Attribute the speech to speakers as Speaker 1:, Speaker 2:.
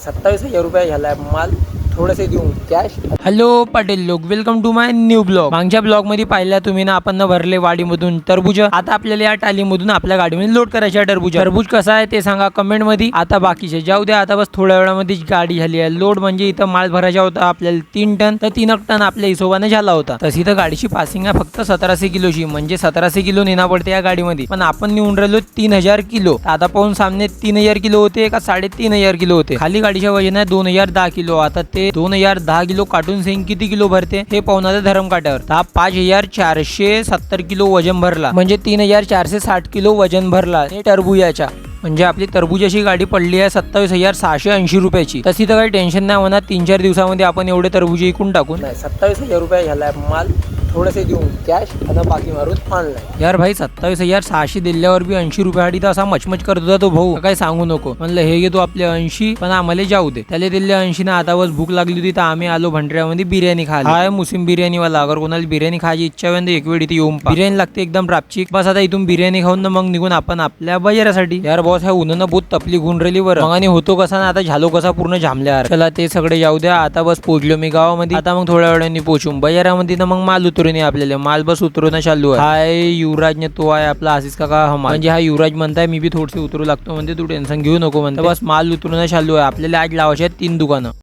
Speaker 1: 27,000 रुपये झाला माल थोडेसे देऊन कॅश.
Speaker 2: हॅलो पाटील लोक, welcome to my new blog. मागच्या ब्लॉग मध्ये पाहिल्या तुम्ही ना, आपण भरले वाडीमधून टरबूज. आता आपल्याला या टालीमधून आपल्या गाडीमध्ये लोड करायचे टरबूज. टरबूज कसा आहे ते सांगा कमेंट मध्ये. आता बाकीचे जाऊ द्या, आता बस थोड्या वेळामध्ये गाडी झाली आहे लोड. म्हणजे इथं माल भरायचा होता आपल्याला 3 टन, तर 3 टन आपल्या हिशोबाने झाला होता. तशी तर गाडीची पासिंग आहे फक्त 1700 किलोची, म्हणजे 1700 किलो नेना पडते या गाडीमध्ये. पण आपण नेऊन राहिलो 3000 किलो. आता पाहून सामने 3000 किलो होते का 3,500 किलो होते. खाली गाडीच्या वजन आहे 2010 किलो. आता ते 2010 किलो काटून सेंग किती किलो भरते हे पाहून आता धरम काट्यावर. 5470 किलो वजन भरला, म्हणजे 3460 किलो वजन भरला टरबुजाच्या. म्हणजे आपली टरबुजाची गाडी पडली आहे 27,680 रुपयाची. तशी तर काही टेन्शन नाही म्हणा, 3-4 दिवसामध्ये आपण एवढे टरबूज विकून टाकून.
Speaker 1: 27,000 रुपये झाला माल थोडेसे देऊन कॅश आणि बाकी मारून ऑनलाईन.
Speaker 2: यार भाई 27,680 दिल्यावर बी 80 रुपयासाठी तर असा मचमच करत होता तो भाऊ. काही सांगू नको म्हणलं, हे घे तू आपले 80 पण आम्हाला जाऊ दे. त्याला दिले 80 ना. आता बस भूक लागली होती तर आम्ही आलो भंडऱ्यामध्ये बिर्याणी खायला. हा मुस्लिम बिर्याणी वाला. अगर कोणाला बिर्याणी खायची इच्छा होईल एक वेळ इथे येऊन बिर्याणी लागते एकदम रापचिक. बस आता इथून बिर्याणी खाऊन ना मग निघून आपण आपल्या बाजारासाठी. यार बॉस ह्या उन्हानं बहुत तपली गुण राहिली बरं. मग आणि होतो कसा ना, आता झालो कसा पूर्ण जामल्या. चला ते सगळे जाऊ द्या. आता बस पोहोचलो मी गावामध्ये. आता मग थोड्या वेळाने पोहोचून बाजारामध्ये ना मग माल उतरून ये आपल्याला. माल बस उतरून चालू आहे. हाय युवराज ने तो आहे आपला आशिष काका. म्हणजे हा युवराज म्हणताय मी बी थोडसे उतरू लागतो, म्हणजे तू टेन्शन घेऊ नको म्हणते. बस माल उतरून चालू आहे. आपल्याला आज लावायचे 3 दुकानं.